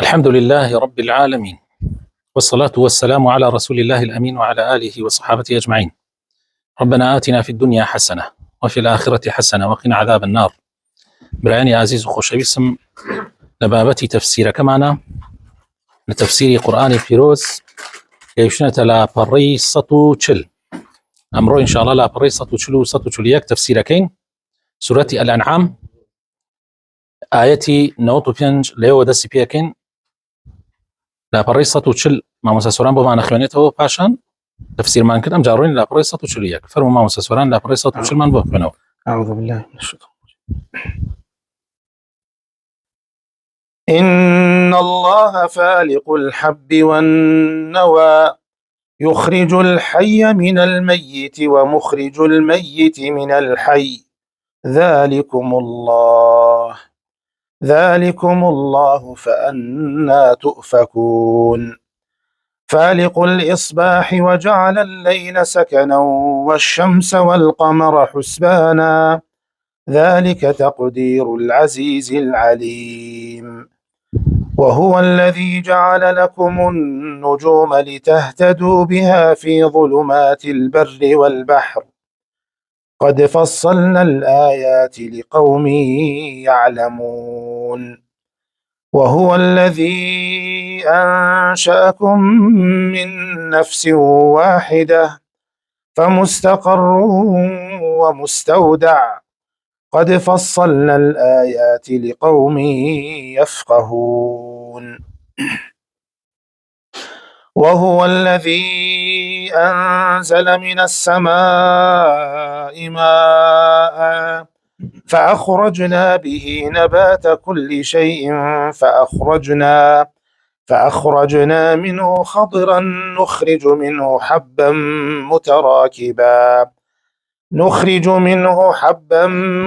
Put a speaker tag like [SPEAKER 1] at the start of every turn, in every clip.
[SPEAKER 1] الحمد لله رب العالمين، والصلاة والسلام على رسول الله الأمين وعلى آله وصحابته أجمعين. ربنا آتنا في الدنيا حسنة وفي الآخرة حسنة وقنا عذاب النار. برایانی عزیز و خۆشەویستم لە بابەتی تەفسیرەکەمانە لە تەفسیری قورئانی پیرۆز گەیشتنەتە لاپەڕەی 140. ئەمڕۆ ئینشاءالله لاپەڕەی 140 و 141 تەفسیرەکەین. سورەتی الأنعام ئاەتی 95 لەوە دەستی پێکەین. لاپەڕەی 140 مامۆستا سۆران بۆمان نەخوێنێتەوە پاشان تفسيرمان كده مجارين لا بري 141 فرموا ما مسسوران لا بري 140 من بوكنو.
[SPEAKER 2] أعوذ بالله من الشيطان إن الله فالق الحب والنوى يخرج الحي من الميت ومخرج الميت من الحي ذلكم الله فأنى تؤفكون فالق الإصباح وجعل الليل سكنا والشمس والقمر حسبانا ذلك تقدير العزيز العليم وهو الذي جعل لكم النجوم لتهتدوا بها في ظلمات البر والبحر قد فصلنا الآيات لقوم يعلمون وهو الذي أنشأكم من نفس واحدة فمستقر ومستودع قد فصلنا الآيات لقوم يفقهون وهو الذي أنزل من السماء ماء فأخرجنا به نبات كل شيء فأخرجنا منه خضرا نخرج منه حبا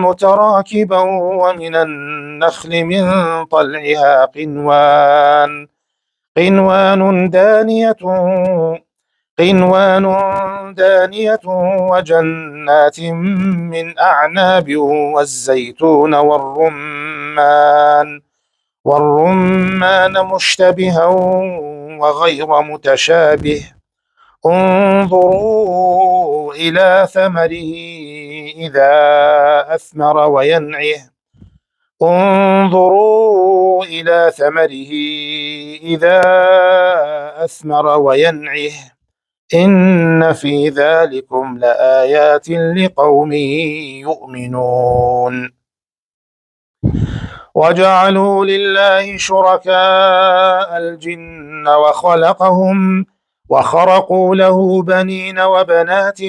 [SPEAKER 2] متراكبا ومن النخل من طلعها قنوان دانية وجنات من أعناب والزيتون والرمان مشتبها وغير متشابه انظروا إلى ثمره إذا أثمر وينعه إن في ذلكم لآيات لقوم يؤمنون وجعلوا لله شركاء الجن وخرقوا له بنين وبنات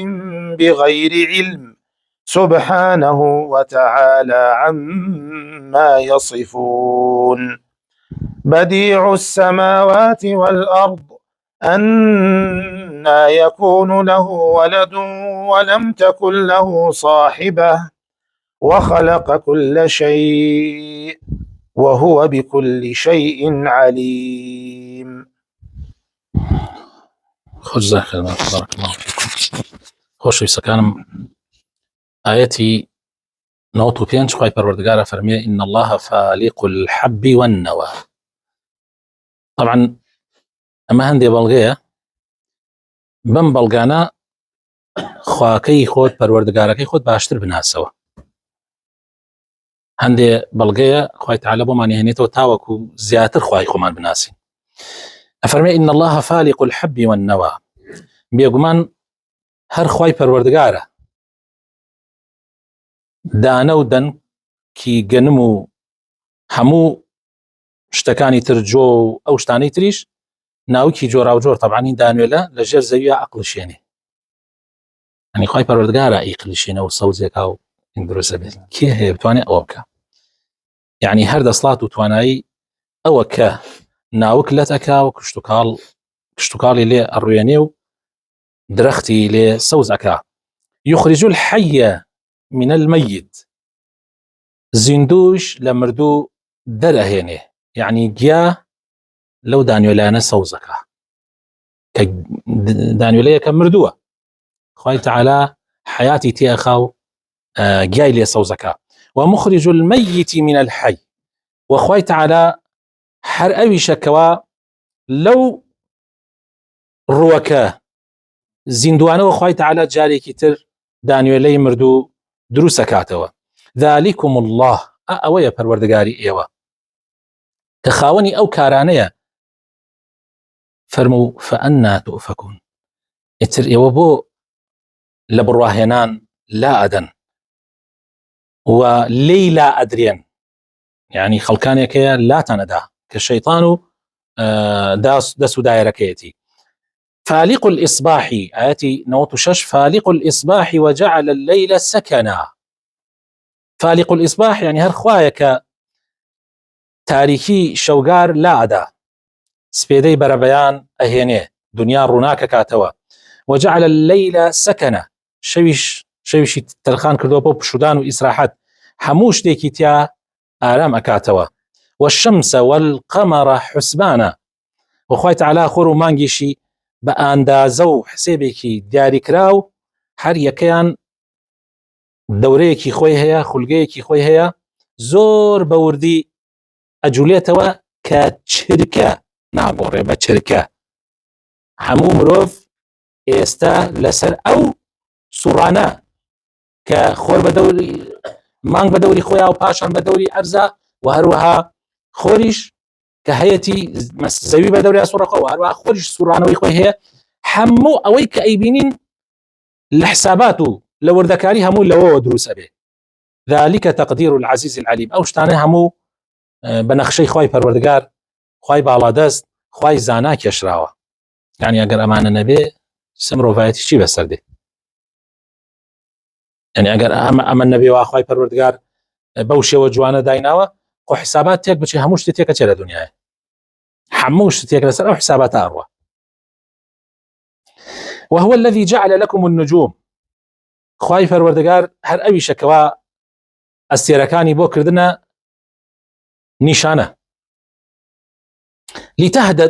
[SPEAKER 2] بغير علم سبحانه وتعالى عما يصفون بديع السماوات والأرض أنى يكون له ولد ولم تكن له صاحبة وخلق كل شيء وهو بكل شيء عليم.
[SPEAKER 1] جزاك الله بارك الله فيكم. خۆشەویستە كانم آياتي نوت وبينش خواهي پروردگار فرمي إن الله فالق الحب والنوى. طبعا أما هندي بلغية بم بلغانا خواكي خود پروردگاركي خود باشتر بناسوا هندي بلغية خواهي تعالى بماني هنيتو تاوكو زياتر خواهي خمان بناسي أفرمي إن الله فالق الحب والنوى بيقمان هر خواهي پروردگارة دانە و دەن کی گەنم و هەموو شتەکانی تر جۆ و ئەو شتانەی تریش ناوکی جۆراوجۆر طبعاً دانوێلە لە ژێر زەویە عەقڵشێنێ ئەنی خوای پەروەردگارە ئیقلشێنە و سەوزێکا و دروستە بێت کێ هەیە بتوانێت ئەوە بکە یعنی هەر دەسڵات و توانایی ئەوە کە ناوک لەتەکا و کشتتوکاڵی لێ ئەڕوێنێ و درەختی لێ سەوز ئەکا يخرج الحي من الميت زیندوش لە مردوو دەرەهێنێ یعنی گیا لەو دانیۆلانە سەوزەکە کە دانیۆلەیەکە مردووە خوای تعالی حیاتی تێخا و گیای لێ سەوزەکە ومخرج الميت من الحي وخوای تعالی هەر ئەویشەکەوە لەو ڕووەکە زیندوانەوە خوای تەعالا جارێکی تر دانوێلەی مردوو دروست ئەکاتەوە. ذلكم الله، ئەوەیە پەروەردگاری ئێوە کە خاوەنی ئەو کارانەیە. فەرموو فەئەنا تؤفەکون، ئیتر ئێوە بۆ لە بڕواهێنان لا ئەدەن و لێی لا ئەدرێن، یعنی خەڵکانێکەیە لاتانەدا کە شەیطان و دەست و دایرەکەیەتی. فالق الإصباح، آياتي 96، فالق الإصباح وجعل الليل سكنا. فالق الإصباح يعني هر خوايك تاريخي شوقار لا أدا سبيدي بربيان أهيني دنيا روناك كاتوا. وجعل الليل سكنا، شويش تلخان كردو بو بشودان وإسراحات حموش ديكي تيا آرام أكاتوا. والشمس والقمر حسبانا، وخوای تعالی خۆر و مانگیشی بە ئاندازە و حسێبێکی دیاریکراو هەر یەکەیان دەورەیەکی خۆی هەیە، خولگەیەکی خۆی هەیە، زۆر بە وردی ئەجوولێتەوە کە چرکە ناگۆڕێ بە چرکە. هەموو مرۆڤ ئێستا لەسەر ئەو سوڕانە کە خۆر بە دەوری مانگ بە دەوری خۆیان و پاشان بە دەوری ئەرزە و هەروەها خۆریش کە هەیەی زەوی بە دەوری سوڕەخەوە هەروەها خۆریش سوڕانەوەی خۆی هەیە. هەموو ئەوەی کە ئەیبینین لە حسابات و لە وردەکاری هەموو لەوەوە دروست ئەبێ. ذلك تقدير العزيز العليم، ئەو شتانە هەموو بە نەخشەی خوای پەروەردگار، خوای باڵادەست، خوای زانا کێشراوە. یعنی ئەگەر ئەمانە نەبێ چ مرۆڤایەتی چی بەسەر دێ؟ یعنی ئەگەر ئەمە نەبێ خوای پەروەردگار بەو شێوە جوانە دایناوە، خۆ حسابات تێک بچێ هەموو شتێک تێکە چێ لە دنیاە، هەموو شتێک لەسەر ئەو حسابات ئاڕوە. وهو الذي جعل لكم النجوم، خوای پەروەردگار هەر ئەویشەکەوە ئەستێرەکانی بۆ کردنە نیشانە.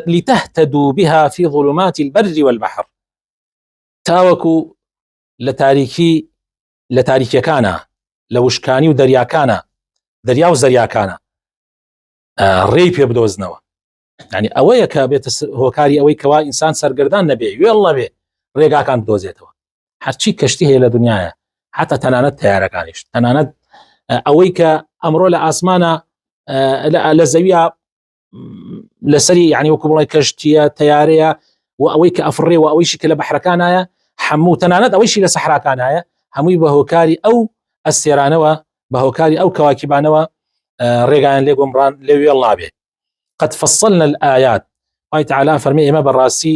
[SPEAKER 1] لتهتدوا بها في ظلمات البر والبحر، تاوەکو لە تاریکیەکانە، لە وشکانی و دەریاکانە، دەریا و زەریاکانە ڕێی پێ بدۆزنەوە. یعنی ئەوەیە کە بێتە هۆکاری ئەوەی کەوا ئینسان سەرگردان نەبێ، وێڵ نەبێ، ڕێگاکان بدۆزێتەوە. هەرچی کەشتی هەیە لە دنیاە، حتا تەنانەت تەیارەکانیش، تەنانەت ئەوەی کە ئەمڕۆ لە ئاسمانە لە زەویە لەسەری یعنی وەکو بڵێ کەشتیە تەیارەیە و ئەوەی کە ئەفڕێ و ئەوەیشی کە لە بەحرەکانایە، هەموو تەنانەت ئەوەیشی لە سەحراکانایە، هەمووی بە هۆکاری ئەو ئەستێرانەوە، بە هۆکاری ئەو کەواکیبانەوە ڕێگایان لێ گۆمڕان لێ وێڵ نابێ. قد فصلنا الآيات، خوای تعالی فەرمێ ئێمە بەڕاستی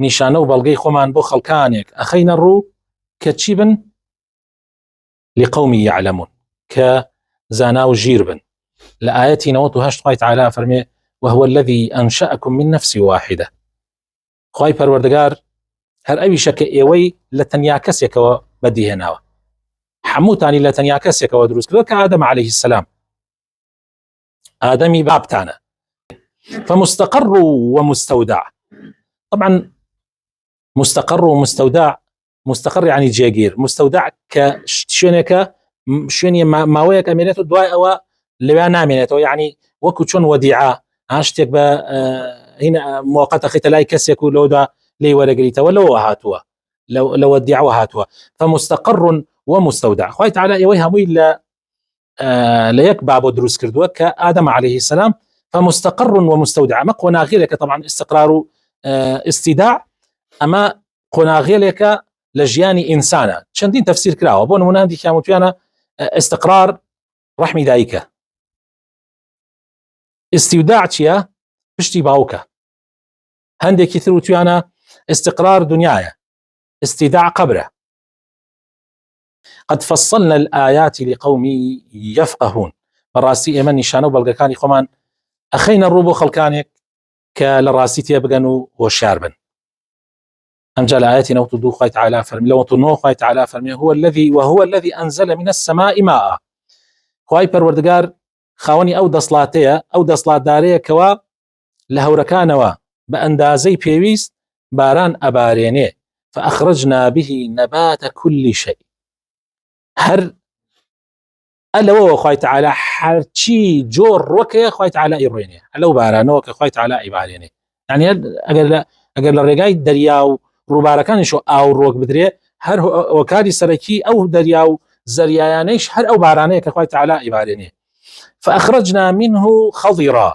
[SPEAKER 1] نیشانە و بەڵگەی خۆمان بۆ خەڵکانێک ئەخەینە ڕوو کە چی بن؟ لقوم يعلمون، کە زانا و ژیر بن. لە ئاەتی 98 خوای تعالی فەرمێ وهو الذي أنشأكم من نفس واحدة، خوای پەروەردگار هەر ئەویشە کە ئێوەی لە تەنیا کەسێکەوە بەدیهێناوە، هەمووتانی لە تەنیا کەسێکەوە دروست کردووە کە ئادەم عەلەیه السەلام، ئادەمی بابتانە. فمستقر ومستودع، طبعا مستقر ومستودع، مستقر يعني جێگیر، مستودع کە شوێنێکە شوێنی ماوەیەک ئەمێنێت و دوای ئەوە لەوێ نامێنێتەوە، یعنی وەکو چۆن وەدیعە شتێک بە هینە موقەتە خیتە لای کەسێک و لەودا لێی وەرەگریتەوە لەوە هاتووە، لە وەدیعەوە هاتووە. فمستقر ومستودع، خوای تعالی ئێوەی هەمووی لە یەک بابۆ دروست کردووە کە ئادەم عەلەیه السەلام. فمستقر ومستودع، ئەمە قۆناغێلێکە طبعا استقرار و استیداع، ئەمە قۆناغێلێکە لە ژیانی ئینسانە، چەندین تەفسیر کراوە. بۆ نمونە هەندێکیان وتویانە استقرار ڕەحمی دایکە، استیوداع چییە؟ پشتی باوکە. هەندێکی تر وتویانە استقرار دنیاە، استیداع قبرە. قد فصلنا الآيات لقوم يفقهون، بەڕاستی ئێمە نیشانە و بەڵگەکانی خۆمان ئەخەینە ڕوو بۆ خەڵکانێک کە لە ڕاستی تێبگەن و هۆشیار بن. أنجل آيات 92 خوای تعالی فەرمی، لە 99 خوای تعالی فەرمی وهو الذي أنزل من السماء ماء، خوای پەروەردگار خاوەنی ئەو دەسڵاتەیە، ئەو دەسڵاتدارەیە کەوا لە هەورەکانەوە بە ئەندازەی پێویست باران ئەبارێنێ. فأخرجنا به نبات كل شيء، هەر ئەلەوە خوای تعالی هرچی جۆر ڕۆکەیە خۆی تعالی ئیڕوێنێ لەو بارانەوە کە خۆی تعالی ئیبارێنێ یعنی ئەگەر لە ڕێگای دەریا و ڕووبارەکانیشەوە ئاو ڕۆک بدرێ هەر وەکاری سەرەکی ئەو دەریا و زەریایانەیش هەر ئەو بارانەیە کە خۆی تعالی ئیبارێنێ فأخرجنا منه خضرا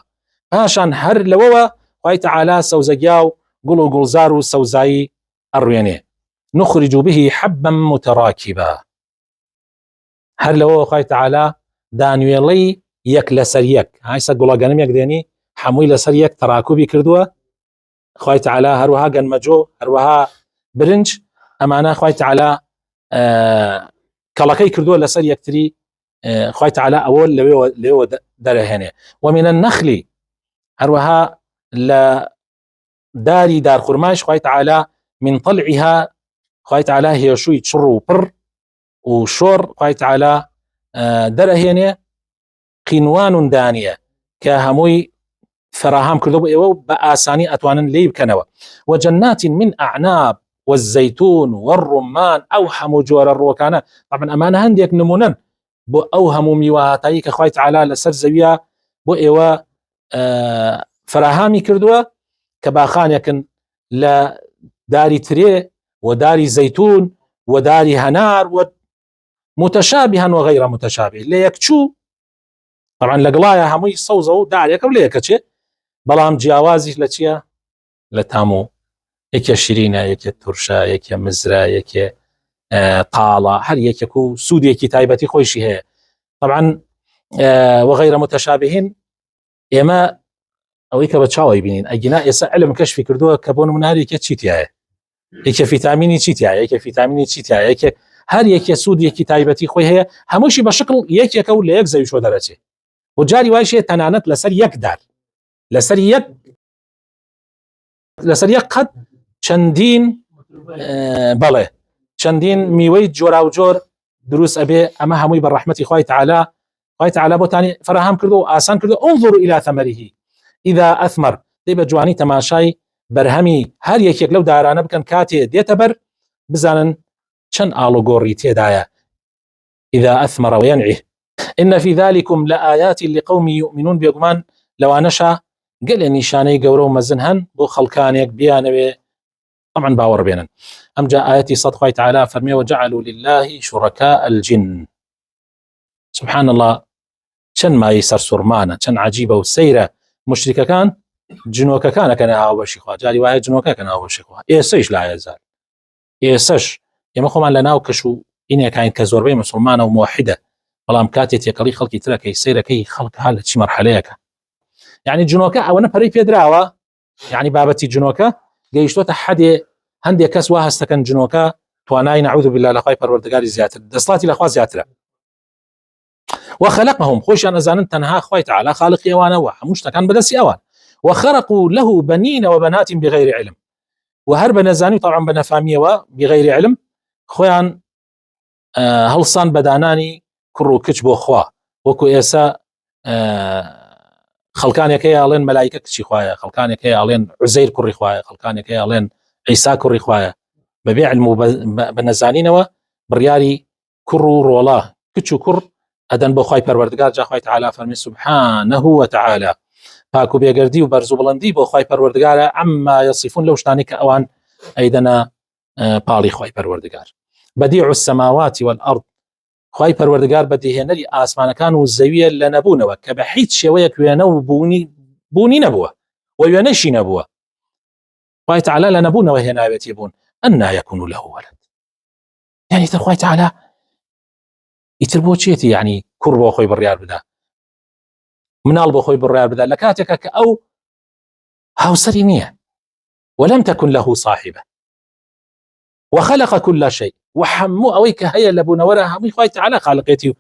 [SPEAKER 1] پاشان هەر لەوەوە خۆی تعالی سەوزەگیا و گوڵ و گوڵزار و سەوزایی ئەڕوێنێ نخرج به حبا متراكبا هەر لەوەوە خۆی تعالی دانوێڵەی یەک لەسەر یەک هایسە گوڵەگەنم یەک دێنی هەمووی لەسەر یەک تەراکوبی کردووە خۆی تعالی هەروەها گەنمەجۆ هەروەها برنج ئەمانە خۆی تعالی کەڵەکەی کردووە لەسەر یەکتری خۆی تعالی ئەوە لەوێ دەرەهێنێ ومن النخل هەروەها لە داری دارخورماش خۆی تعالی من طلعها خۆی تعالی هێشووی چڕ و پڕ و شۆڕ خۆی تعالی دەرەهێنێ قینوان دانیە کە هەمووی فراهام کردو بۆ ئێوە بە ئاسانی ئەتوانن لێی بکەنەوە وجنات من أعناب والزيتون والرمان ئەو هەموو جۆرە ڕۆکانە طبعا ئەمانە هەندێک نمونەن بۆ ئەو هەموو میوەهاتایی کە خۆی تعالی لەسەر زەویە بۆ ئێوە فراهامی کردووە کە باخانێکن لە داری ترێ و داری زەیتون و داری هەنار و متشابها وغير متشابه لە یەکچوو طبعا لەگڵایە هەمووی سەوزە و دارێکە و لە یەکەچێ بەڵام جیاوازیش لە چییە لە تاموو یەکێ شیرینە یەکێ تورشە یەکێ مزرە یەکێ قاڵە هەر یەکێک و سوودێکی تایبەتی خۆشی هەیە طبعا وغير متشابهين ئێمە ئەوەی کە بە چاوی بینین ئەگینا ئێستا علم کەشفی کردووە کە بۆ نمونارێکە چیتیایە یەکێ فیتامینی چیتیایە یەکێ فیتامینی چیتیایە یەکێ هەر یەکێ سوودێکی تایبەتی خۆی هەیە هەمووشی بە شکل یەکێکە و لە یەک زەوی شۆ دەرەچێ و جاری وایشێ تەنانەت لەسەر یەک دار لەسەر یەک قەت چەندین بەڵێ چەندین میوەی جۆرا و جۆر دروست ئەبێ ئەمە هەمووی بە ڕەحمەتی خۆی تعالی بۆتانی فراهام کردو و ئاسان کردو انظروا إلى ثمره إذا أثمر دەی بە جوانی تەماشای بەرهەمی هەر یەکێک لەو دارانە بکەن کاتێ دێتە بەر بزانن چەند ئاڵوگۆڕی تێدایە إذا أثمر وينعه إن في ذلكم لآيات لقوم يؤمنون بێگومان لەوانەشە گەلێ نیشانەی گەورە و مەزن هەن بۆ خەڵکانێک بیانەوێ طبعا باوەڕ بێنن ئەمجا ئاەتی سەد خۆی تعالی فەرمێ وجعلوا لله شركاء الجن سبحان الله چەند مای سەرسوڕمانە چەند عەجیبە و سەیرە مشریکەکان جنۆکەکانەکە ناوبەشی خوا جاری وایە جنۆکەکە ناوبەشی خوا ئێسەیش لایەزار ئێسەش ئێمە خۆمان لە ناو کەش و ئینێکین کە زۆربەی مسلمانە و موحدە بەڵام کاتێ تێکەڵی خەڵکی ترەکەی سەیرەکەی خەڵک هەر لە چی مەرحەلەیەکە یعنی جنۆکە ئەوەنە پەرەی پێدراوە یعنی بابەتی جنۆکە گەیشتۆتە حەدێ هەندێک کەس وا هەستەکەن جنۆکە توانای نەعوذ بالله لەخوای پەروەردگاری زیاتر دەسڵاتی لەخوا زیاترە وخلقهم خۆشیان ئەزانن تەنها خۆی تعالی خالقی ئەوانەوە هەموو شتەکان بەدەستی ئەوان وخرقوا له بنين وبنات بغير علم وهر بنزاني طبعا بنفاميەوە بغير علم خۆیان هەڵسان بەدانانی کوڕ و کچ بۆ خوا وەکو ئێسا خەڵکانێکەی ئاڵێن مەلایکە کچی خوایە خەڵکانێکەی ئاڵێن عوزەیر کوڕی خوایە خەڵکانێکەی ئاڵێن عیسا کوڕی خوایە بەبێ علم و بەنەزانینەوە بڕیاری کوڕ و ڕۆڵا کچ و کوڕ ئەدەن بۆ خۆی پەروەردگار جا خۆی تعالی فەرمی سبحانه وتعالى پاک و بێگەردی و بەرز و بڵندی بۆ خۆی پەروەردگارە ئەمما یەصفون لەو شتانی کە ئەوان ئەیدەنە پاڵی خۆی پەروەردگار بديع السماوات والأرض خۆی پەروەردگار بەدیهێنەری ئاسمانەکان و زەویە لە نەبوونەوە کە بە هیچ شێوەیەک وێنە و بوونی نەبووە و وێنەشی نەبووە خۆی تعالی لە نەبوونەوە هێناوێتی بوون أنى يكون له ولد يعني تر خۆی تعالی ئیتر بۆ چێتی یعنی کوڕ بۆ خۆی بڕیار بدا مناڵ بۆ خۆی بڕیار بدا لە کاتێکە کە ئەو هاوسەری نییە ولم تكن له صاحبة وخلق كل شيء وحمو أويك هيا لبونورا همي خواهي تعالى خالقيتي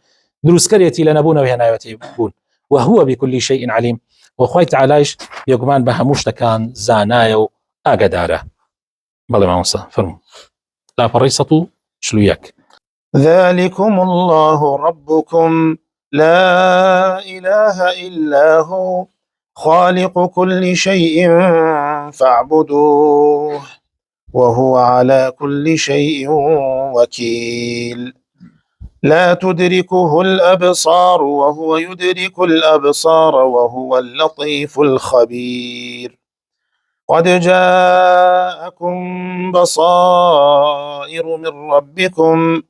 [SPEAKER 1] دروسكريتي لنبونا وهنايتي بون وهو بكل شيء عليم وخواهي تعالىش يقمان بهموش كان زانايو أقداره بلي ما موسى فرمو لا فريسة شلوياك
[SPEAKER 2] ذلكم الله ربكم لا إله إلا هو خالق كل شيء فاعبدوه وهو على كل شيء وكيل لا تدركه الأبصار وهو يدرك الأبصار وهو اللطيف الخبير. قد جاءكم بصائر من ربكم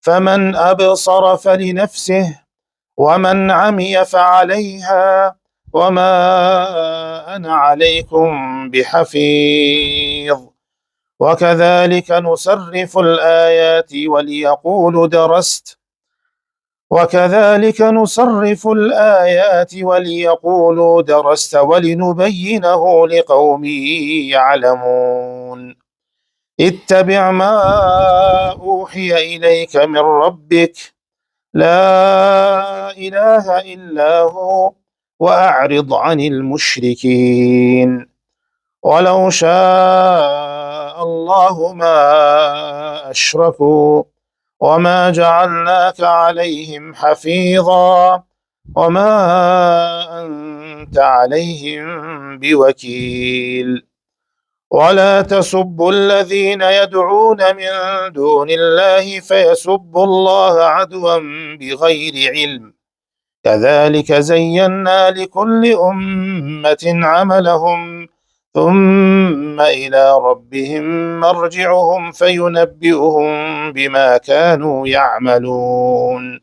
[SPEAKER 2] فمن أبصر فلنفسه ومن عمي فعليها وما أنا عليكم بحفيظ. وكذلك نصرف الآيات وليقولوا درست ولنبينه لقوم يعلمون. اتبع ما أوحي إليك من ربك لا إله إلا هو وأعرض عن المشركين. ولو شاء الله ما أشركوا وما جعلناك عليهم حفيظا وما أنت عليهم بوكيل. ولا تسبوا الذين يدعون من دون الله فيسبوا الله عدوا بغير علم كذلك زينا لكل أمة عملهم ثم إلى ربهم مرجعهم فينبئهم بما كانوا يعملون.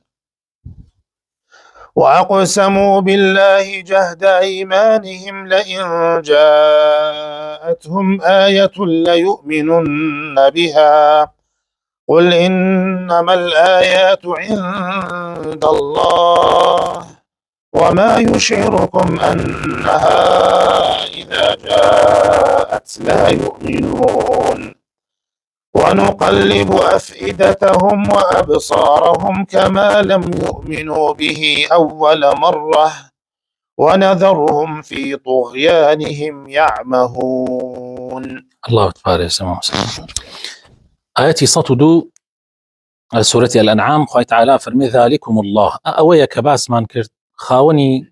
[SPEAKER 2] وأقسموا بالله جهد أيمانهم لئن جاءتهم آية ليؤمنن بها قل إنما الآيات عند الله وما يشعركم أنها إذا جاءت لا يؤمنون. ونقلب أفئدتهم وأبصارهم كما لم يؤمنوا به أول مرة ونذرهم في طغيانهم يعمهون.
[SPEAKER 1] الله تبارك وتعالى. آياتي صوتدو سورة الأنعام خوي تعالى فرمي ذلكم الله أويا كباس من كرت خاوني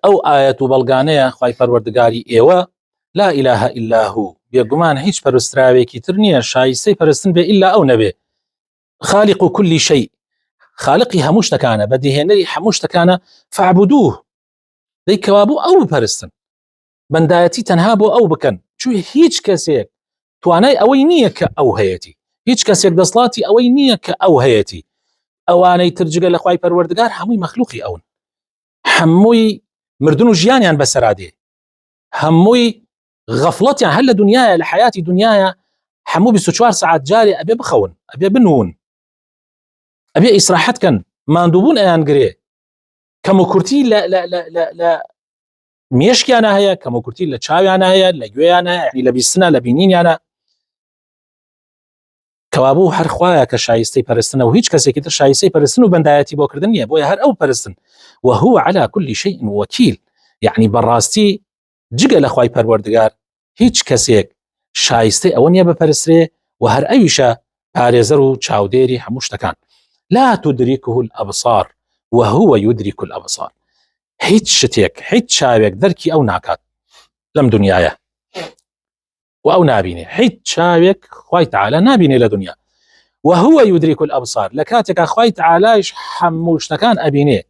[SPEAKER 1] أو آية بلغانية خوي پروردگاری إيوه لا إله إلا هو بيقمان هيش پرستراويكي ترنية شايسي پرستن بي إلا أو نبي خالق كل شيء خالقي هموشتكانا بديهنري هموشتكانا فاعبدوه ذي كوابو أو پرستن بندایەتی تەنها بۆ ئەو بکەن چوی هیچ کەسێک توانای ئەوەی نییە کە ئەو هەیەی هیچ کەسێک دەسڵاتی ئەوەی نییە کە ئەو هەیەی ئەوانەی ترجگە لە خوای پەروەردگار هەمووی مەخلوقی ئەون هەمووی مردن و ژیانیان بەسەرادێ هەمووی غەفڵەتیان هەر لە دنیاە لە حیاتی دنیاە هەموو 24 ساعت جارێ ئەبێ بخەون ئەبێ بنون ئەبێ ئیسراحەتکەن ماندووبوون ئەیان گرێ کەم و کورتی لە مێشکیانە هەیە کەم و کورتی لە چاویانە هەیە لە گوێیانە لە بیستنە لە بینینیانە کەوابوو هەر خوایە کە شایستەی پەرستنە و هیچ کەسێکی تر شایستەی پەرستن و بەندایەتی بۆکردن نییە بۆیە هەر ئەو پەرستن وهو على كل شيء وكيل يعني بەڕاستی جگە لە خوای پەروەردگار هیچ کەسێک شایستەی ئەوە نییە بپەرسترێ و هەر ئەویشە پارێزەر و چاودێری هەموو شتەکان لا تدركه الأبصار وهو يدرك الأبصار هیچ شتێک هیچ چاوێک دەرکی ئەو ناکات لەم دنیاە و ئەو نابینێ هیچ چاوێک خوای تعالی نابینێ لە دنیا وهو يدرك الأبصار لە کاتێکا خوای تعالیش هەموو شتەکان ئەبینێ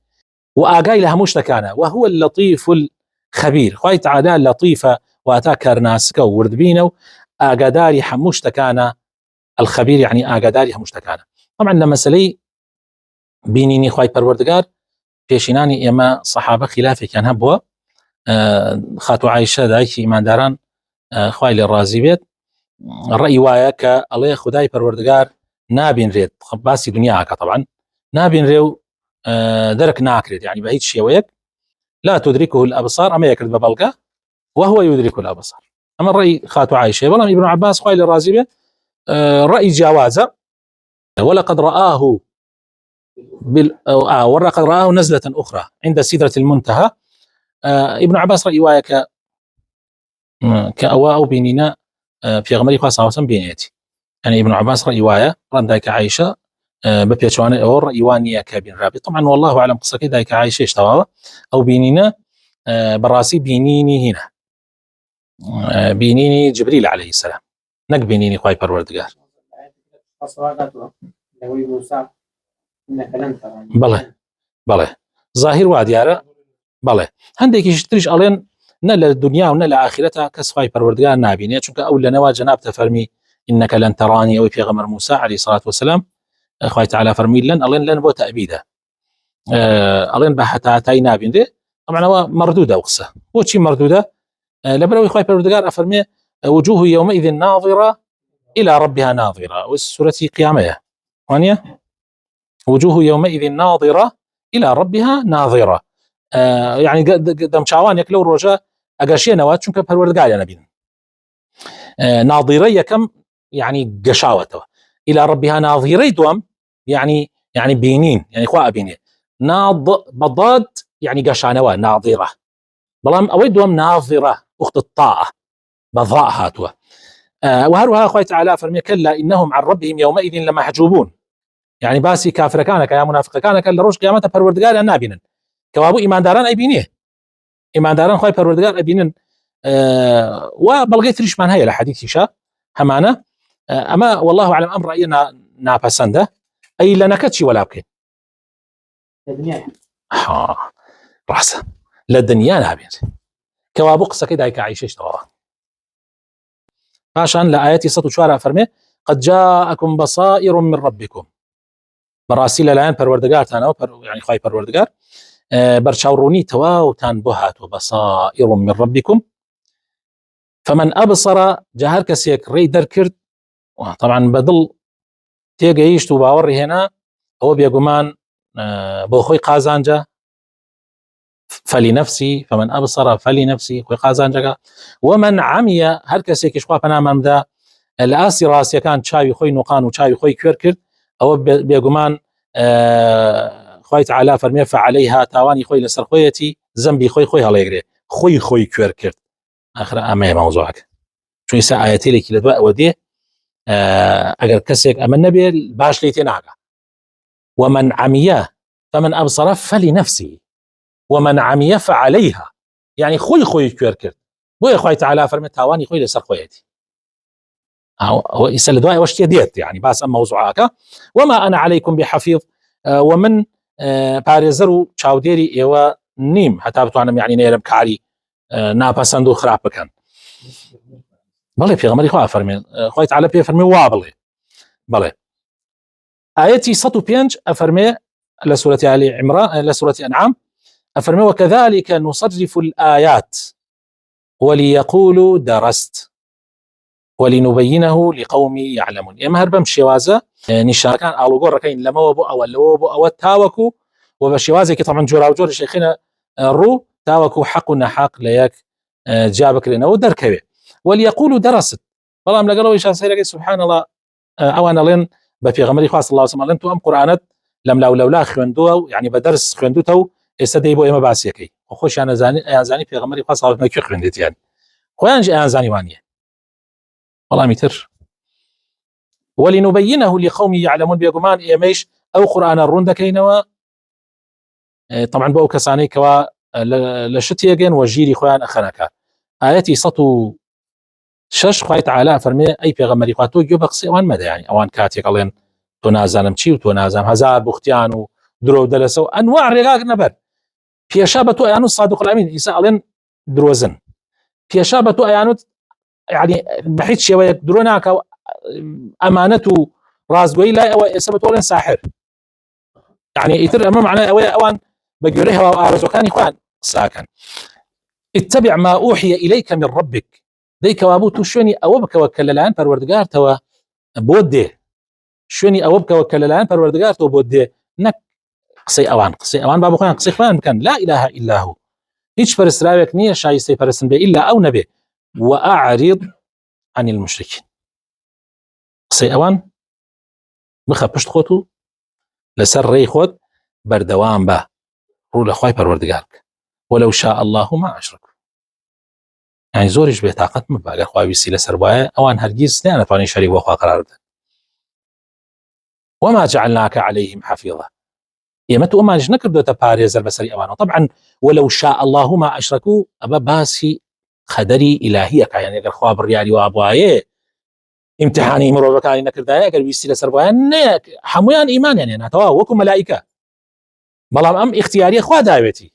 [SPEAKER 1] و ئاگای لە هەموو شتەکانە وهو اللطيف الخبير خوای تعالی لطیفە واتا کارناسکە و وردبینە و ئاگاداری هەموو شتەکانە الخبير يعني ئاگاداری هەموو شتەکانە طبعا لە مەسەلەی بینینی خوای پەروەردگار پێشینانی ئێمە سەحابە خلافێکیان هەبووە خاتو عایشە دایکی ئیمانداران خوای لێ ڕازی بێت ڕەئی وایە کە ئەڵێ خودای پەروەردگار نابینرێت باسی دنیاکە طبعا نابینرێ و دەرک ناکرێت يعني بە هیچ شێوەیەک لا تدركه الأبصار ئەمە یەکرد بە بەڵگە وهو يدرك الأبصار ئەمە ڕەئی خاتو عایشە بەڵام ئیبن عەباس خوای لێ ڕازی بێت ڕەئی جیاوازە ولقد رآه ولقد رآه نزلة أخرى عند سدرة المنتهى ابن عباس رأي وايك كأواء بيننا في غمري خاصة وسم بينيتي يعني ابن عباس رأي وايا رنداك عائشة ببيتشواني أو رأي وانيا كابين رابي طبعا والله أعلم قصة كده دايك عائشة اشتواوا أو بيننا براسي بينيني هنا بينيني جبريل عليه السلام نك بينيني خواي پروردگار بەڵێ ظاهر وا دیارە بەڵێ هەندێکیش تریش ئەڵێن نە لە دنیا و نە لە ئاخرەتە کەس خوای پەروەردگار نابینێت چونکە ئەو لەنەوە جەناب تەفەرمی إنك لن تراني أو پێغەمبەر موسى عليه الصلاة والسلام خوای تعالى فەرمی لەن ئەڵێن لەن بۆ تەعبیدە ئەڵێن بە هەتاتای نابیندێ طبعاًەوە مردودە و قسە بۆچی مردودە لەبەرەوەی خوای پەروەردگار ئەفەرمێ وجوه يومئذ ناظرة إلى ربها ناظرة وسورة قيامة وانيا وجوه يومئذ ناظرة إلى ربها ناظرة يعني دم شعوان يكلو الرجاء أقاشية نوات شنك پەروەردگار نبين ناظرة يكم يعني قشاوته إلى ربها ناظرة دوم يعني بينين يعني خوا بينين بضاد يعني قشانوا ناظرة بلام أوي دوم ناظرة أخت الطاعة بضاء هاتوا وهروها خوي تعالى فرمي كلا إنهم عن ربهم يومئذ لمحجوبون يعني باسي كافر كانك يا منافق كانك لروج قيامته پەروەردگار نابينن كوابو إيمان داران أبينيه إيمان داران خوي پەروەردگار أبينن وبلغي تريش من هي لحديث شا همانا أما والله أعلم أمر رأينا نابسنده أي لنكتشي ولا بكين راسا للدنيا نابين كوابو قصة كده كعيشش توا عشان لآياتي سطو شوارع فرمي قد جاءكم بصائر من ربكم براسيل الآن پەروەردگار تانا يعني خوي پەروەردگار برشاوروني تواو تان بهات وبصائر من ربكم فمن أبصر جهر كسيك ري دركرت طبعا بدل تيجيشت وباوري هنا هو بيقومان بوخوي قازانجا فلنفسي فمن أبصر فلنفسي خوي قازانجا ومن عمي هر كسيك شخوا بنامم دا الآسي راسي كان شاوي خوي نقان وشاوي خوي كيركرت أو بيقومان خوي تعالى فرمي فعليها تاواني خوي لسرخويتي ذنبي خوي هلا يقري خوي كيركرت آخر أما موضوعك شو يسا آياتي لك لدواء وديه أجر كسيك أما النبي باش ليتي ناقة ومن عمياه فمن أبصر فلنفسه ومن عمي فعليها يعني خوي كيركرت بو خوي تعالى فرمي تاواني خوي لسر خويتي أو يسال دواء واش ديت يعني باس أما موضوعك وما أنا عليكم بحفيظ ومن باريزرو چاوديري ايوا نيم حتى بتوانم يعني نيرم كاري ناپسند و خراپ بکن بله پیغمبری خواه فرمي خواه تعالى بي فرمي وابله بله آياتي 105 أفرمي لسورة آل عمران لسورة أنعام أفرمي وكذلك نصرف الآيات وليقولوا درست ولنبينه لقوم يعلمون إما هربم شوازة نشان كان ألو قرر كين لما وبو أو التاوكو وبشوازة كي طبعا جورا وجور شيخنا الرو تاوكو حقنا حق ليك جابك لنا ودركبه وليقولوا درست والله أم لقالوا إيش أصير سبحان الله أوانا لين بفيغمري خاص الله سبحانه لين تو أم قرآنت لم لولا خوندو يعني بدرس خوندو تو استديبو إما باسيكي وخوش أنا زاني فيغمري خاص الله ما خوندت يعني خوانج أنا زاني وانيه والله متر ولنبينه لقوم يعلمون بيقومان إيميش أو قرآن الرون دكينوا طبعا بو كساني كوا لشتيجن وجيري خوان أخناكا آياتي سطو شش خوي تعالى فرمي أي بيغمري خواتو يبقسي أوان مدى يعني أوان كاتيك ألين تنازانم چي وتنازام هزار بختيان ودرو دلسو أنواع رقاق نبر بيشابتو أيانو الصادق الأمين إيسا ألين دروزن بيشابتو أيانو يعني بحيث شوية دروناك أمانته رازقوي لا أو إسابتو ألين ساحر يعني يتر أمام معناه أوان بجوريها وأرزو كان إخوان ساكن اتبع ما أوحي إليك من ربك ديك وابوتو شوني أوبك وكللان پروردگار توا بوده شوني أوبك وكللان پروردگار تو بوده نك قصي أوان بابو خوان قصي خوان كان لا إله إلا هو هيش فرسراوك نية شايستي فرسن به إلا أو نبي وأعرض عن المشركين قصي أوان بخا پشت خوتو لسر ري خود بردوام با رول أخواي پروردگارك ولو شاء الله ما أشركوا يعني زورش به طاقت مباقى أخواي وسيلة سربايا أوان هرگيز لا نتواني شريك وأخوا قرار ده وما جعلناك عليهم حفيظا يمتو أما نجنكر دوتا باريزر بسري أوانو طبعا ولو شاء الله ما أشركوا أبا باسي خدري إلهيك يعني أقر خواب الريالي وأبوايه امتحانی مرۆڤەکانی نەکردایە ئەگەر ویستی لەسەر بۆیان هەمویان ئیمانیان هێناتەوە وەکو مەلائیکە، بەڵام ئەم اختیاریە خوا داوێتی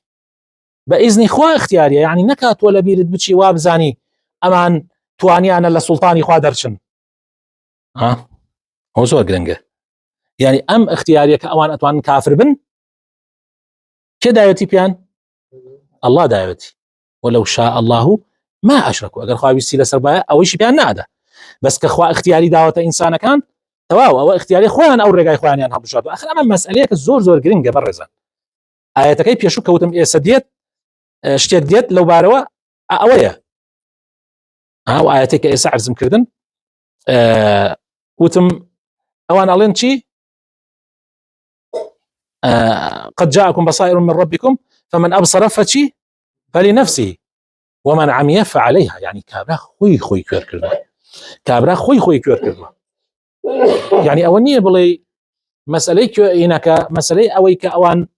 [SPEAKER 1] بە ئیزنی خوا اختیاریە، یعنی نەکاتوە لە بیرت بچی وا بزانی ئەمان توانیانە لە سوڵتانی خوا دەرچن. ئەو زۆر گرنگە، یعنی ئەم اختیاریە کە ئەوان ئەتوانن کافر بن کێ داوێتی پیان؟ الله داوێتی. ولو شاء الله ما ئەشرەکوا، ئەگەر خوا ویستی لەسەر بایە ئەوەیشی پیان نادا، بەس کە خوا اختیاری داوەتە ئینسانەکان تەواو ئەوە اختیاری خۆیان ئەو ڕێگای خۆیانیان هەڵبژاردووە. ئەخر ئەمە مەسئلەیەکە زۆر زۆر گرنگە بەڕێزان. ئاەتەکەی پێشوو کەوتم ئێستا دێت شتێک دێت لەو بارەوە ئەوەیە، ئەو ئاەتێک کە ئێستا عەرزم کردن وتم ئەوان ئەڵێن چی؟ قد جاءكم بصائر من ربكم فمن أبصر فشي فلنفسه ومن عمي فعليها. يعني كابرا خوي كوير كردوا، كابرا خوي كوير كردوا، يعني أولنية بلي مسألة هناك مسألة أويك أوان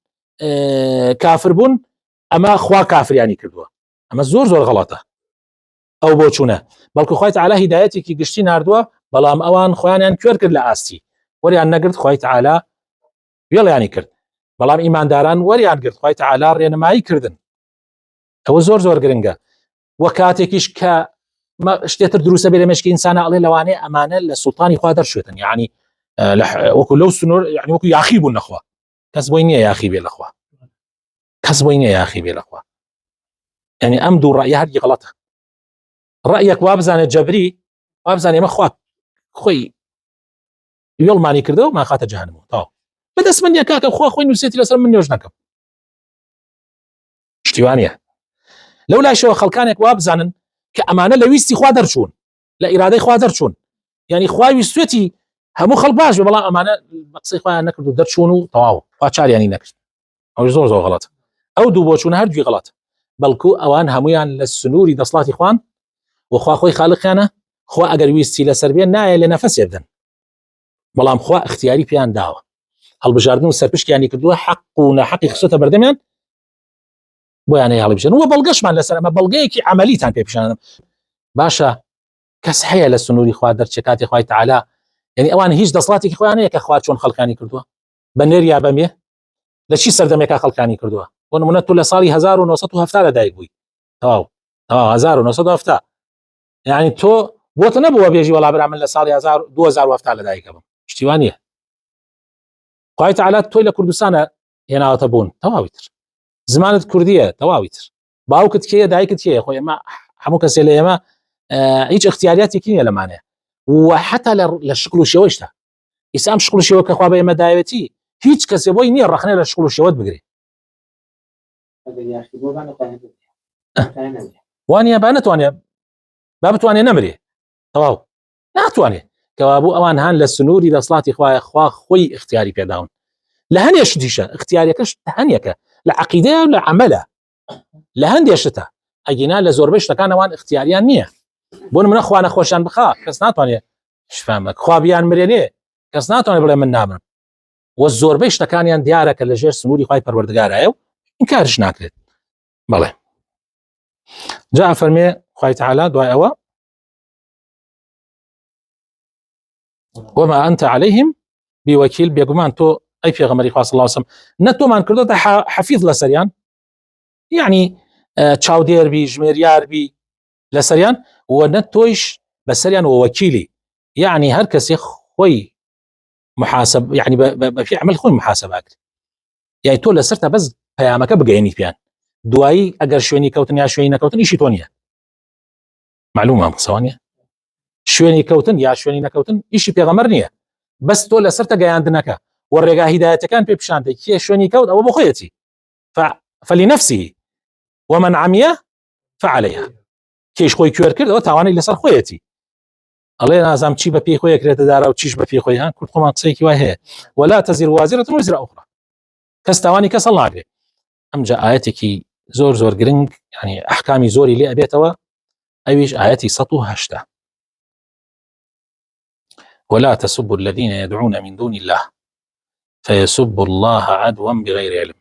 [SPEAKER 1] كافر بون أما خوا كافر يعني كردوا، أما زور غلطة أو بوچونه، بلکو خوای تعالی هدایتی کی گشتی ناردووە بەڵام ئەوان خۆیان کوێر کرد لە ئاستی وەریان نەگرت خوای تعالی وێڵیانی کرد، بەڵام ئیمانداران وەریان گرت خوای تعالی ڕێنمایی کردن. ئەوە زۆر گرنگە. وە کاتێکیش کە شتێتر دروستە بێ لە مێشکی ئینسانە ئەڵێ لەوانەیە ئەمانە لە سوڵتانی خوا دەرچێتن، یعنی وەکو لەو سنوور، یعنی وەکو یاخی بوون نەخوا، کەس بۆی نییە یاخی بێ لەخوا، کەس بۆی نییە یاخی بێ لەخوا. یعنی ئەم دوو ڕەیە هەردی غەڵەتە. ڕەیەک وا بزانێت جەبری، وا بزانێ ئێمە خوا خۆی وێڵمانی کردەوە ما خاتە جەهەنەمەوە تاو بەدەست من یەکاکە خوا خۆی نووسێتی لەسەر من نوێژ نەکەم. شتیوانە لەو لاشەوە خەڵکانێک وا بزانن کە ئەمانە لە ویستی خوا دەرچوون، لە ئیرادەی خوا دەرچوون، یعنی خوا ویستێتی هەموو خەڵک باش بێ بەڵام ئەمانە بە قسەی خوایان نەکرد و دەرچوون و تەواو خوا چاریانی نەکرد. ئەو زۆر غەڵەتە. ئەو دوو بۆچوونە هەردووی غەڵەتە، بەڵکو ئەوان هەمویان لە سنووری دەسڵاتی خوان وخوا خۆی خالقیانە. خوا ئەگەر ویستی لەسەر بێ نایە لە نەفەسێ بدەن، بەڵام خوا اختیاری پیان داوە، هەڵبژاردن و سەرپشتیانی کردووە، حەق و ناحەقی خستۆتە بەردەمیان بۆیانەی هەڵبژێن. وە بەڵگەشمان لەسەر ئەمە بەڵگەیەکی عەمەلیتان پێ پیشانم. باشە کەس هەیە لە سنووری خوا دەرچێ کاتی خوای تعالی، یعنی ئەوان هیچ دەسڵاتێکی خۆیان هەیە کە خوا چۆن خەڵقانی کردووە بە نێر یا بەمێ لە چی سەردەمێکا خەڵقانی کردووە. بۆ نمونە تۆ لە ساڵی 1970 لەدایک بووی، تەواو 1970، یعنی تۆ بۆتە نەبووە بێژی وەڵا برا من لە ساڵی 2070 لەدایکە بم. شتیوانە خوای تعالی تۆی لە کوردستانە هێناوەتە بوون، تەواویتر زمانت کوردیە، تەواویتر باوکت کێیە دایکت کێیە، خۆی ئێمە هەموو کەسێ لە ئێمە هیچ اختیاریاتێکی نییە لەمانەیە، و حتا لە شکل و شێوەشتا ئیسام شکل و شێوە کە خوا بە ئێمە داوێتی هیچ کەسێ بۆی نییە ڕەخنێ لە شکل و شێوەت بگرێ. وانە با نتوانێ با بتوانێ نەمرێ، تەواو ناتوانێ، کەوا بوو ئەوان هەن لە سنووری دەسڵاتی خوایە، خوا خۆی اختیاری پێداون لە هەندێک شتیشە. اختیاریەکەش هەنیەکە لە عەقیدەیە و لە عەمەلە، لە هەندێک شتە ئەگینا لە زۆربەی شتەکان ئەوان اختیاریان نییە. بۆ نمونە خوا نەخۆشیان بخا کەس ناتوانێ شفامە، خوا بیان مرێنێ کەس ناتوانێ بڵێ من نامرم، وە زۆربەی شتەکانیان دیارە کە لەژێر سنووری خوای پەروەردگارایە و ئینکارش ناکرێت. بەڵێ جا فەرمێ خوای تعالی دوای ئەوە وما أنت عليهم بوكيل، بيقومان تو أي في غمري خاص الله وسلم نتو من كردو حفيظ لسريان، يعني تشاودير بي جميريار بي لسريان ونتويش بسريان ووكيلي، يعني هركسي خوي محاسب، يعني في عمل خوي محاسبات، يعني تو لسرتها بس بيامك بقيني فيان دوایی ئەگەر شوێنی کەوتن یا شوێنی نەکەوتن ئیشی تۆ نییە، معلومە سەوانیە، شوێنی کەوتن یا شوێنی نەکەوتن ئیشی پێغەمبەر نییە، بەس تۆ لەسەرتە گەیاندنەکە و ڕێگا هیدایەتەکان پێ پیشاندەی کێ شوێنی کەوت ئەوە بۆ خۆیەتی فلنفسه ومن عمي فعليها، کێش خۆی کوێر کرد ئەوە تاوانەی لەسەر خۆیەتی. ئەڵێ نازام چی بە پێی خۆی ئەکرێتە دارا و چیش بە پێی خۆی، هەن کورد خۆمان قسەیەکی وای هەیە ولا تزر وازرة وزر أخرى، کەس تاوانی کەس هەڵ ناگرێت. ئەمجا ئاەتێکی زۆر گرنگ، يعني ئەحکامی زۆری لێ ئەبێتەوە، ئەویش ئاەتی 108 ولا تسبوا الذين يدعون من دون الله فيسبوا الله عدوا بغير علم.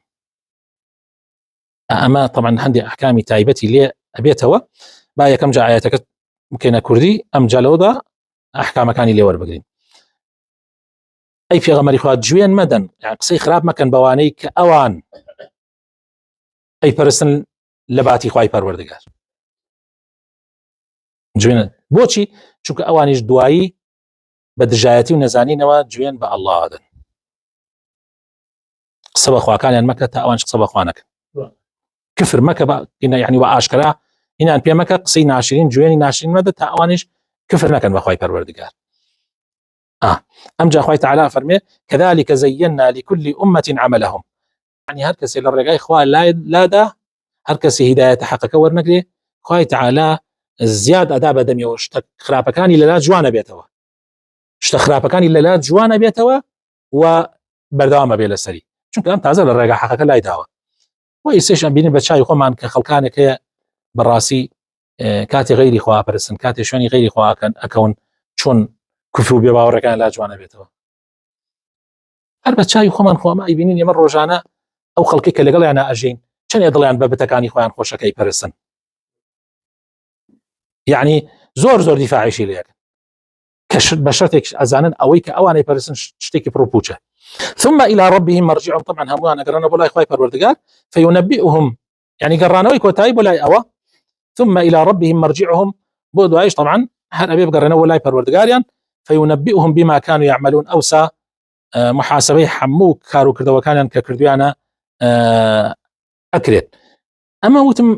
[SPEAKER 1] أما طبعا عندي أحكامي تايبتي ليه أبيتها با يكم جاء آياتك ممكن كردي أم جالودا ئەحکامەکانی لێوە بگرین. ئەی پێغەمبەری خوا جوێن مەدەن، یان قسەی خراپ مەکەن بەوانەی کە ئەوان ئەی پەرستن لە باتی خوای پەروەردگار. جوێن بۆچی؟ چونکە ئەوانیش دوایی بە دژایەتی و نەزانینەوە جوێن بە ئەڵڵا دەن. قسە بە خواکانیان مەکە تا ئەوانش قسە بەخوا نەکەن. کفر مەکە یعنی بە ئاشکرا هینان پێ مەکە قسەی ناشرین جوێنی ناشرین مەدە تا ئەوانش کفر نەکەن بە خوای پەروەردگار. ئەمجا خوای تەعالی فەرمێ كذلك زينا لكل أمة عملهم، يعني هەر کەسێ لە ڕێگای خوا لادا، هەر کەسێ هیدایەتە حەقەکە وەرنەگرێ، خوای تەعالی زیاد ئەدا بەدەمیەوە شتە خراپەکانی لەلا جوانە بێتەوە، شتە خراپەکانی لەلا جوانە بێتەوە و بەردەوامە بێ لەسەری، چونکە ئەم تازە لە ڕێگا حەقەکە لای داوە. و ئیسێش ئەم بینین بە چای خۆمان کە خەڵکانێک هەیە بەڕاستی کاتێ غەیری خوا پەرستن، کاتێ شوێنی غەیری خوا ئەکەون، چۆن کوفر و بێباوەڕەکان لا جوانە بێتەوە. هەر بە چای خۆمان خۆما ئەیبینین ئێمە ڕۆژانە ئەو خەڵکی کە لەگەڵیانە ئەژین چەندێ دڵیان بە بتەکانی خۆیان خۆشەکەی پەرستن، یعنی زۆر دیفاعیشی لێکن کە بە شەرتێک ئەزانن ئەوەی کە ئەوانەی پەرستن شتێکی پرۆپوچە. ثم إلى ربهم مرجعهم، طبعا هەمووان ئەگەڕێنە بۆ لای خوای پەروەردگار، فينبئهم يعني گەڕانەوەی کۆتایی بۆ لای ئەوە، ثم إلى ربهم مرجعهم بۆ دوایش طبعا هەر ئەبێ بگەڕێنەوە بۆ لای پەروەردگاریان، فينبئهم بما كانوا يعملون، ئەوسا محاسبەی هەموو کار و کردەوەکانیان کە کردویانە ئەکرێت. ئەمە وتم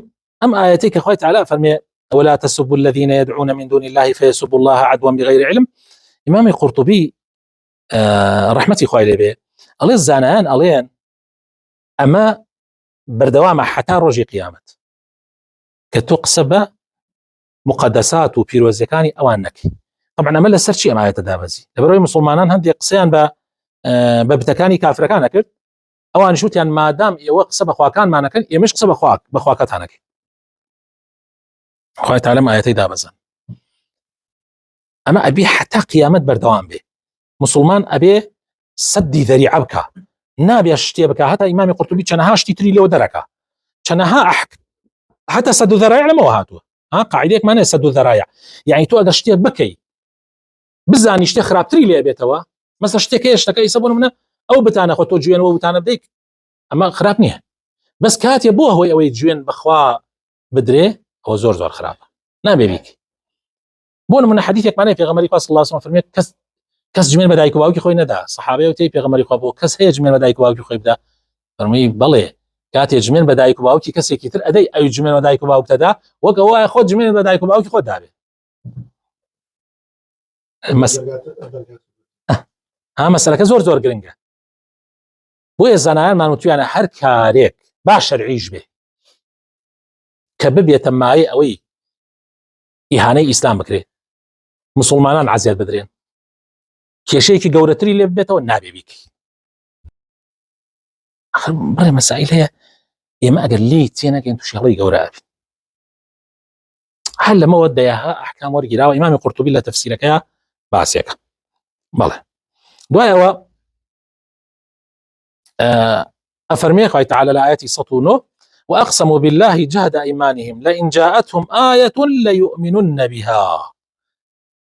[SPEAKER 1] ئەم ئاەتەی کە خوای تەعالی فەرمێ ولا تسبوا الذين يدعون من دون الله فيسبوا الله عدوا بغير علم، ئیمامی قورطوبی ڕەحمەتی خوای لێ بێ ئەڵێ زانایان ئەڵێن ئەمە بەردەوامە حتا ڕۆژی قیامەت کە تۆ قسە بە مقدسات و پیرۆزیەکانی ئەوان نەکەی. طبعا ئەمە لەسەر چی ئەم ئاەتە دابەزی؟ لەبەرەوەی مسلمانان هەندێک قسەیان بە بتەکانی کافرەکان نەکرد، ئەوان شوتیان مادام ئێوە قسە بە خواکانمان نەکەن ئێمەش قسە بە خواکەتان نەکەین. خوای تەعالی ئەم ئاەتەی دابەزن. ئەمە ئەبێ حتا قیامەت بەردەوام بێ، مسلمان ئەبێ سەدی ذەریعە بکە، نابێ شتێ بکە. هەتا ئیمامی قورطوبی چەندەها شتی تری لێوە دەرەکە، چەندەها هەتا سەد و ذەرایع لەمەوە هاتووە. قاعیدەیەکمانەیە سەد و ذەرایع، یعنی تۆ ئەگەر شتێک بکەی بزانی شتێک خراپتری لێ بێتەوە، مەسەڵەن شتێک هەیە شتەکەی ئیسە بۆ نمونە ئەو بتانە خۆ تۆ جوێنەوە بتانە بدەیت، ئەمە خراپ نییە، بەس کاتێ بۆ هۆی ئەوەی جوێن بەخوا بدرێ ئەوە زۆر خراپە، نابێ بیکەی. بۆ نمونە حەدیثێکمانەیە پێغەمبەری خوا صلی الله علیه و سلم فەرمێت کەس جوێن بە دایک و باوکی خۆی نەدا. سەحابەی وتی پێغەمبەری خوا بۆ کەس هەیە جوێن بە دایک و باوکی خۆی بدا؟ فەرمووی بەڵێ، کاتێ جوێن بە دایک و باوکی کەسێکی تر ئەدەی ئەو جوێن بە دایک و باوک دەدا وەک ئەوە خۆت جوێن بە دایک و باوکی خۆت دابێ. مەسەلەکە زۆر گرنگە. بۆیە زانایانمان وتویانە هەر کارێک با شەرعیش بێ کە ببێتە مایە ئەوەی ئیهانەی ئیسلام بکرێت، مسلمانان عەزیەت بدرێن، کێشەیەکی گەورەتری لێ ببێتەوە، نابێ بیکەی. بەڵێ مەسائل هەیە ئێمە ئەگەر لی تێنەگەین تووشی هەڵەی گەورە ئابین. هەر لەمەوە دەیەها ئەحکام وەرگیراوە. ئیمامی قورطوبی لە تەفسیرەکەیە باسیەکە. بەڵێ دوایەوە أفرمي خوي تعالى الآيات 109 وأقسموا بالله جهد أيمانهم لئن جاءتهم آية ليؤمنن بها،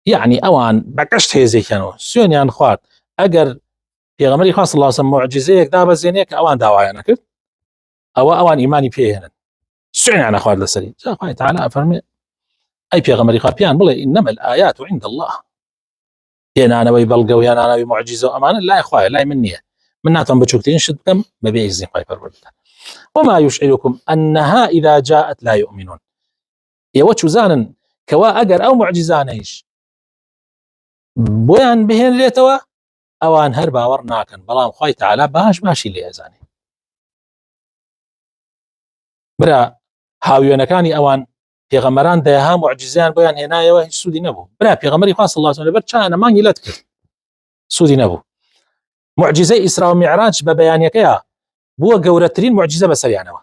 [SPEAKER 1] يعني أوان بكشت هزي كانوا سونيان خوات أجر في غمري خاص الله سمى معجزيك دابا زينيك أوان داوايا كده أوان إيماني فيه هنا سوني أنا خوات لسري جاء خوي تعالى أفرمي أي في غمري خابيان بلي إنما الآيات عند الله، يا أنا ويبلغ ويا أنا ومعجزة أمان لا يا خوي لا مني مناتهم بتشوكتين شدكم ما بيعزين خوي فرودها. وما يشعركم أنها إذا جاءت لا يؤمنون، يوتشو زانن كوا أجر أو معجزانيش بويان بهن ليتوا أوان هربا ورناكن بلام خوي تعالى باشي لي أزاني برا هاويونكاني أوان في غمران ديها معجزان بويان هنايا وهي سودي نبو برا في غمري خاص الله سبحانه وتعالى ما يلتك سودي نبو. معجزة إسراء ومعراج ببيانيكيها بووە گەورەترین معجزە بەسەریانەوە.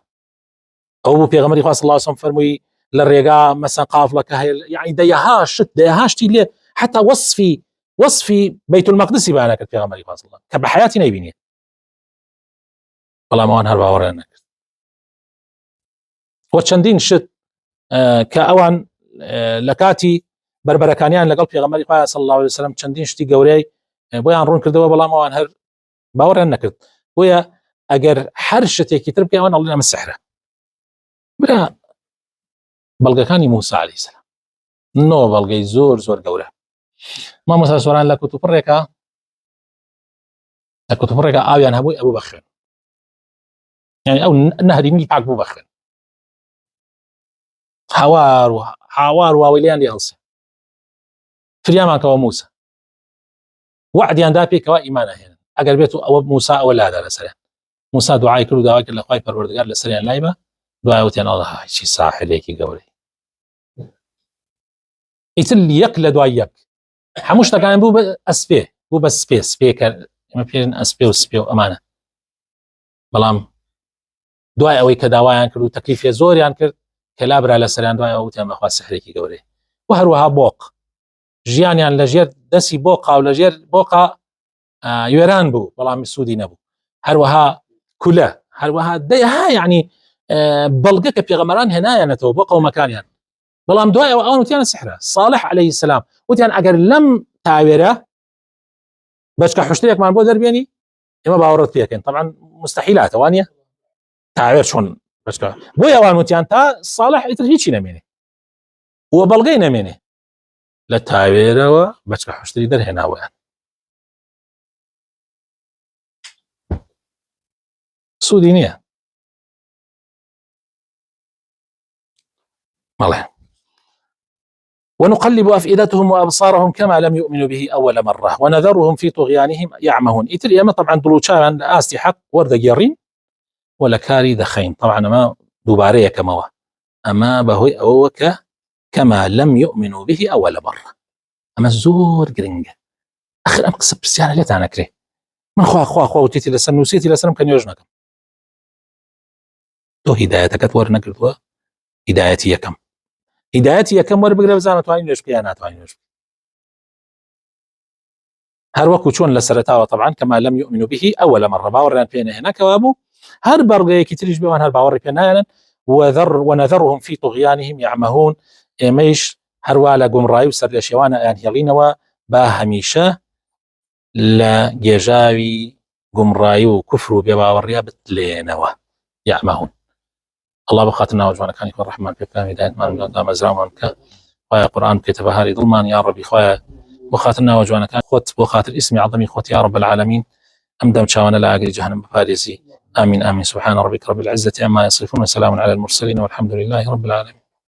[SPEAKER 1] ئەو بوو پێغەمبەری خوا صلی الله علیه و سلم فەرمووی لە ڕێگا مەسەن قافڵەکە هەیە، یعنی دەیەها شتی لێ حتا وەصفی بەیت المەقدسی بەیان نەکرد پێغەمبەری خوا صلی الله کە بە حیاتی نەیبینێت، بەڵام ئەوان هەر باوەڕیان نەکرد. وە چەندین شت کە ئەوان لە کاتی بربەرەکانیان لەگەڵ پێغەمبەری خوا صلی الله عليه وسلم چەندین شتی گەورەی بۆیان ڕوون کردەوە بەڵام ئەوان هەر باوەڕیان نەکرد. بۆیە ئەگەر هەر شتێکی تر بکەوە ئەڵێن ئەمە سحرە. برا بەڵگەکانی موسى عەلەیهی سەلام نۆ بەڵگەی زۆر زۆر گەورە. مامۆستا سۆران لە کتوپڕێکە ئاویان هەبووی ئەبوو بەخوێن، یعنی ئەو نەهری نیلی پاک بوو بەخوێن، هاوار واوی لێیان لێ هەڵسێ. فریامان کەوە موسى وعدیان دا پێکەوە ئیمان هێنن ئەگەر بێت و ئەوە موسى ئەوە لادا لەسەریان. موسى دوعای کرد و داوا کرد لە خوای پەروەردگار لەسەریان لای بە، دوای وتیان ئەڵڵا چی ساحرێکی گەورەی. ئیتر یەک لە دوای یەک هەموو شتەکان بوو بە ئەسپێ، بوو بە سپێکە ئێمە پێرن ئەسپێ و سپێ و ئەمانە. بەڵام دوای ئەوەی کە داوایان کرد و تەکلیفێ زۆریان کرد کە لابرا لەسەریان، دوای ئەوە وتیان بەخوا سحرێکی گەورەی. و هەروەها بۆق ژیانیان لەژێر دەستی بۆقا و لەژێر بۆقا وێران بوو بەڵام سوودی نەبوو. هەروەها کولە، هەروەها دەیها یعنی بەڵگە کە پێغەمبەران هێنایانەتەوە بۆ قەومەکانیان، بەڵام دوای ئەوە ئەوان وتیانە سحرە. صالح عەلەیهی سەلام وتیان ئەگەر لەم تاوێرە بەچکە حوشتێکمان بۆ دەربێنی ئێمە باوەڕت پێکەین. طبعا مستحیلاتە وانە تاوێر چۆن بەچکە. بۆیە ئەوان وتیان تا صالح ئیتر هیچی نەمێنێ وە بەڵگەی نەمێنێ لە تاوێرەوە بەچکە حوشتری دەرهێناوەیان. سوودی نییە. مەڵێ ونقلب أفئدتهم وأبصارهم كما لم يؤمنوا به أول مرة ونذرهم في طغيانهم يعمهون. إتر ياما طبعا دلوچان آستی حق وردەگێڕین ولا كاري دخين. طبعا ما دوبارەیە كماوە أما بهوي أوك كما لم يؤمنوا به أول مرة. أما زور گرنگە. آخر أم قسە پرسیانە لێتان ئەکرێ من خوا وتیتی لەسەر نووسیتی لەسەرم کە نوێژ نەکەم. تۆ هیدایەتەکەت وەرنەگرتووە، هیدایەتی یەکەم وەربگرە بزانە توانی نوێژ بکەی یا ناتوانی نوێژ بکەی. هەر وەکو چۆن لە سەرەتاوە طبعا كما لم يؤمنوا به أول مرة باوەڕیان پێ نەهێناکەوە بوو، هەر بەڵگەیەکی تریش بێوان هەر باوەڕی پێ نایەنن. ونذرهم في طغيانهم يعمهون. ئێمەیش هەروە لە گومڕایی و سەر لە شێوانە ئەیان هێڵینەوە با هەمیشە لە گێژاوی گومڕایی و کوفر و بێباوەڕیا بتلێنەوە. يعمهون. الله بخاطر ناوجوانەکانی خۆ ڕەحمان پێ بکە، هیدایەتمان بدە، مەزرامان بکە، خوایە قورئان بکەیتە بەهاری دڵمان یا ڕەبی، خوایە بۆ خاطر ناوجوانەکان خۆت، بۆ خاطر اسمی عەظەمی خۆت یا رب العالمین ئەم دەم چاوانە لە ئاگری جەهەنەم بپارێزی. آمين آمين. سبحان ربك رب العزة عما يصفون وسلام على المرسلين والحمد لله رب العالمين.